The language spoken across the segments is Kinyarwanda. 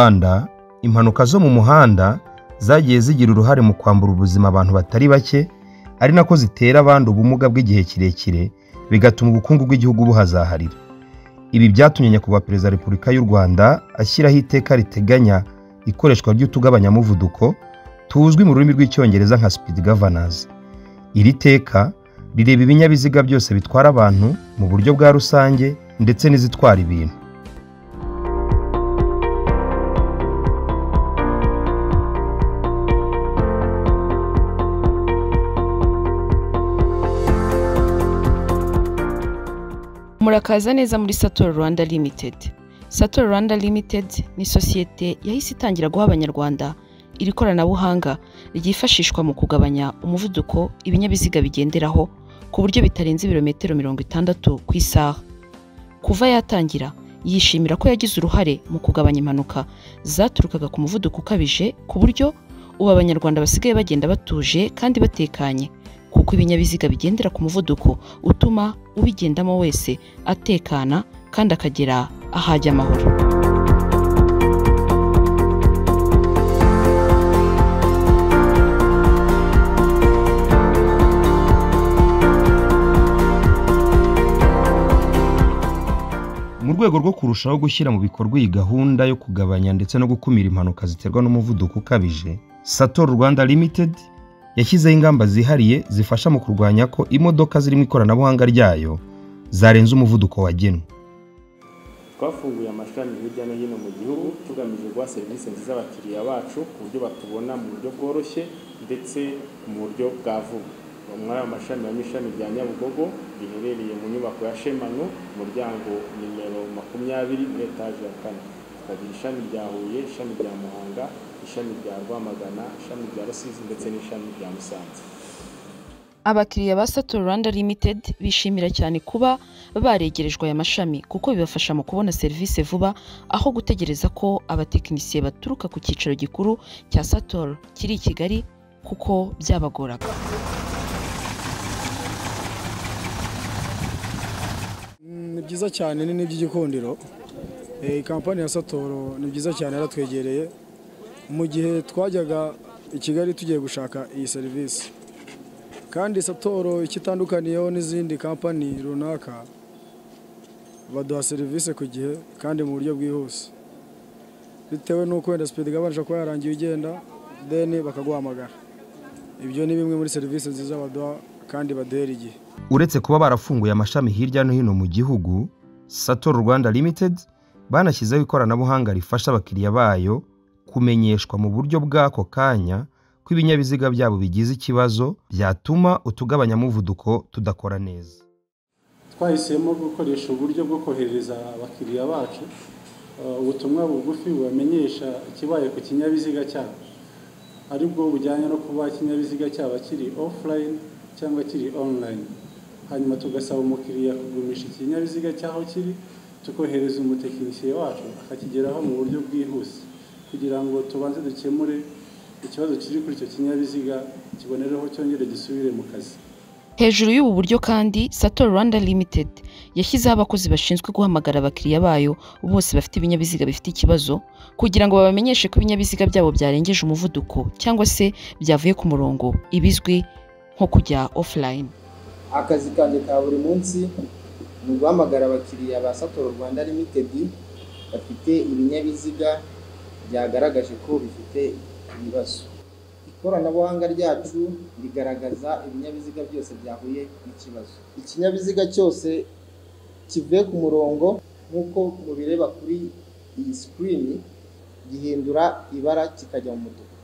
Rwanda, impanuka zo mu muhanda zagiye zigira uruhare mu kwambura ubuzima abantu batari bake, ari nako zitera abandi ubumuga bw'igihe kirekire, bigatuma ubukungu bw'igihugu buhazaharira. Ibi byatumye nyakubahwa Perezida wa Repubulika y'u Rwanda ashyiraho iteka riteganya ikoreshwa ry'utugabanyamuvuduko tuzwi mu rurimi rw'icyongereza nka speed governors. Iri teka rireba ibinyabiziga byose bitwara abantu mu buryo bwa rusange ndetse n'izitwara ibintu. Murakaza neza muri Sator Rwanda Limited. Sator Rwanda Limited ni sosiyete yahise itangira guha abanyarwanda iri koranabuhanga ryifashishwa mu kugabanya umuvuduko ibinyabiziga bigenderaho ku buryo bitarenze ibirometero 60 ku isaha. Kuva yatangira yishimira ko yagize uruhare mu kugabanya impanuka zaturukaga ku muvuduko ukabije, ku buryo ubu abanyarwanda basigaye bagenda batuje kandi batekanye, kuko ibinyabiziga bigendera ku muvuduko utuma ubigendamo wese atekana kandi akagera ahajya amahoro. Mu rwego rwo kurushaho gushyira mu bikorwa iyi gahunda yo kugabanya ndetse no gukumira impanuka ziterwa n'umuvuduko ukabije, Sator Rwanda Limited yashyizeho ingamba zihariye zifasha mu kurwanya ko imodoka ziri mu ikoranabuhanga ryayo zarenze umuvuduko wagenwe. Twafunguye amashami hirya no hino mu gihugu tugamije guha serivisi nziza abakiriya bacu ku buryo batubona mu buryo bworoshye ndetse mu buryo bwa vuba. Muri ayo mashami harimo ishami rya Nyabugogo riherereye mu nyubako ya Shemano, umuryango nimero 20 muri etaje ya 4. Tukagira ishami rya Huye, ishami rya Muhanga, ishami rya Rwamagana, ishami rya Rusizi ndetse n'ishami rya Musanze. Abakiriya ba Sator Rwanda Limited bishimira cyane kuba baregerejwe aya mashami, kuko bibafasha mu kubona serivisi vuba aho gutegereza ko abatekinisiye baturuka ku cyicaro gikuru cya Sator kiri i Kigali, kuko byabagoraga. Ni byiza cyane, ni n'iby'igikundiro. Kampani ya Sator ni byiza cyane, yaratwegereye mu gihe twajyaga i Kigali tugiye gushaka iyi serivisi. Kandi Sator ikitandukaniyeho n'izindi kampani runaka, baduha serivisi ku gihe kandi mu buryo bwihuse, bitewe n'uko wenda speed gabanje ko yarangiye ugenda then bakaguhamagara. Ibyo ni bimwe muri serivisi nziza baduha kandi baduhera igihe. Uretse kuba barafunguye amashami hirya no hino mu gihugu, Sator Rwanda Limited banashyizeho ikoranabuhanga rifasha abakiriya bayo kumenyeshwa mu buryo bw'ako kanya ko ibinyabiziga byabo bigize ikibazo byatuma utugabanyamuvuduko tudakora neza. Twahisemo gukoresha uburyo bwo kohereza abakiriya bacu ubutumwa bugufi bubamenyesha ikibaye ku kinyabiziga cyabo, aribwo bujyanye no kuba ikinyabiziga cyabo kiri offline cyangwa kiri online. Hanyuma tugasaba umukiriya kugumisha ikinyabiziga cyaho kiri, tukohereza umutekinisiye wacu akakigeraho mu buryo bwihuse, kugira ngo tubanze dukemure ikibazo kiri kuri icyo kinyabiziga, kibonereho cyongere gisubire mu kazi. Hejuru y'ubu buryo kandi, Sator Rwanda Limited yashyizeho abakozi bashinzwe guhamagara abakiriya bayo bose bafite ibinyabiziga bifite ikibazo, kugira ngo babamenyeshe ko ibinyabiziga byabo byarengeje umuvuduko cyangwa se byavuye ku murongo, ibizwi nko kujya offline. Akazi kanjye ka buri munsi ni uguhamagara abakiriya ba Sator Rwanda Limited bafite ibinyabiziga byagaragaje ko bifite ibibazo. Ikoranabuhanga ryacu rigaragaza ibinyabiziga byose byahuye n'ikibazo. Ikinyabiziga cyose kivuye ku murongo nk'uko mubireba kuri iyi screen, gihindura ibara kikajya mu mutuku.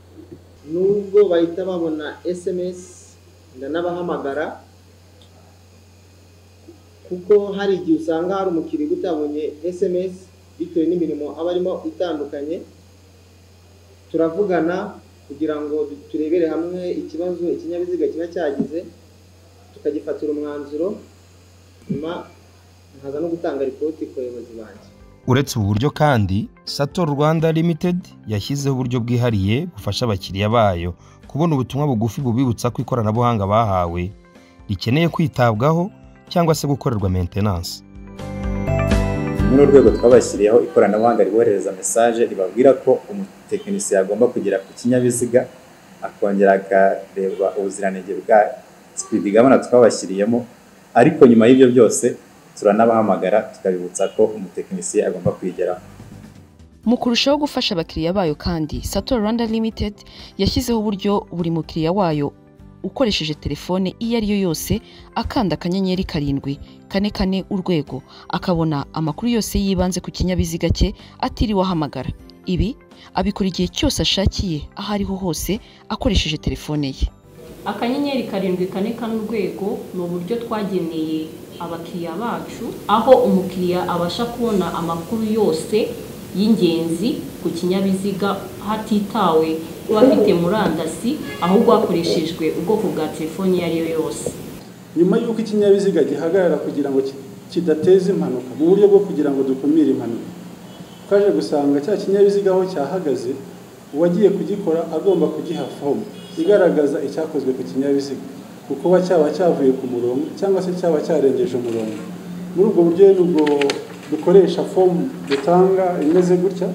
Nubwo bahita babona SMS, ndanabahamagara kuko hari igihe usanga hari umukiriya utabonye SMS bitewe n'imirimo aba arimo itandukanye. Turavugana kugira ngo turebere hamwe ikibazo ikinyabiziga kiba cyagize, tukagifatira umwanzuro, nyuma nkaza no gutanga ripoti ku bayobozi banjye. Uretse ubu buryo kandi, Sator Rwanda Limited yashyizeho uburyo bwihariye bufasha abakiriya bayo kubona ubutumwa bugufi bubibutsa ko ikoranabuhanga bahawe rikeneye kwitabwaho cyangwa se gukorerwa maintenance. muri urwego twabashyiriyeho ikoranabuhanga ribohereza message ribabwira ko umutekinisiye agomba kugera ku kinyabiziga akongera akareba ubuziranenge bwa speed gabana twabashyiriyemo, ariko nyuma y'ibyo byose turanabahamagara tukabibutsa ko umutekinisiye agomba kwigeraho. Mu kurushaho gufasha abakiriya bayo kandi Sator Rwanda Limited yashyizeho uburyo buri mukiriya wayo ukoresheje telefone iyo ari yo yose akanda akanyenyeri 744 urwego akabona amakuru yose yibanze ku kinyabiziga cye atiriwe ahamagara. Ibi abikora igihe cyose ashakiye aho ariho hose akoresheje telefone ye. Akanyenyeri 744 urwego ni uburyo twageneye abakiriya bacu aho umukiriya abasha kubona amakuru yose y'ingenzi ku kinyabiziga hatitawe bafite murandasi ahubwo hakoreshejwe ubwoko bwa telefoni iyo ari yo yose. Nyuma y'uko ikinyabiziga gihagarara kugira ngo kidateza impanuka mu buryo bwo kugira ngo dukumire impanuka, twaje gusanga cya kinyabiziga aho cyahagaze uwagiye kugikora agomba kugiha fomu igaragaza icyakozwe ku kinyabiziga kuko cyaba cyavuye ku murongo cyangwa se cyaba cyarengeje umurongo. Muri ubwo buryo nubwo dukoresha fomu dutanga imeze gutya,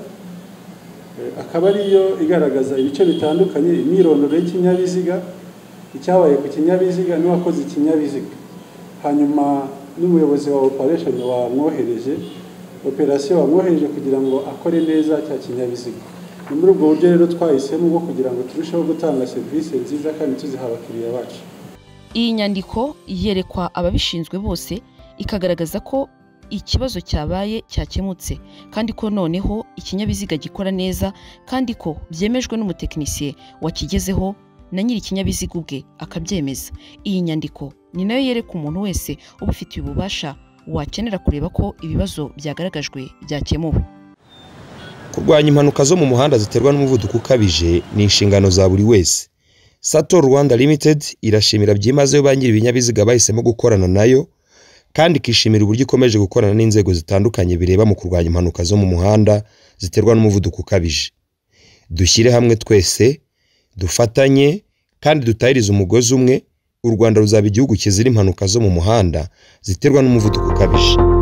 akaba ariyo igaragaza ibice bitandukanye, imyirondoro y'ikinyabiziga, icyabaye ku kinyabiziga n'uwakoze ikinyabiziga, hanyuma n'umuyobozi wa operation wamwohereje wamwohereje kugira ngo akore neza cya kinyabiziga. Ni muri ubwo buryo rero twahisemo bwo kugira ngo turusheho gutanga serivisi nziza kandi tuziha abakiriya bacu. Iyi nyandiko yerekwa ababishinzwe bose ikagaragaza ko ikibazo cyabaye cyakemutse kandi ko noneho ikinyabiziga gikora neza kandi ko byemejwe n'umutekinisiye wakigezeho na nyiri ikinyabiziga ubwe akabyemeza. Iyi nyandiko ni nayo yereka umuntu wese ubifitiye ububasha wakenera kureba ko ibibazo byagaragajwe byakemuwe. Kurwanya impanuka zo mu muhanda ziterwa n'umuvuduko ukabije ni inshingano za buri wese. Sator Rwanda Limited irashimira byimazeyo ba nyiri ibinyabiziga bahisemo gukorana nayo kandi kishimira uburyo ikomeje gukorana n'inzego zitandukanye bireba mu kurwanya impanuka zo mu muhanda ziterwa n'umuvuduko ukabije. Dushyire hamwe twese, dufatanye kandi dutahirize umugozi umwe, u Rwanda ruzaba igihugu kizira impanuka zo mu muhanda ziterwa n'umuvuduko ukabije.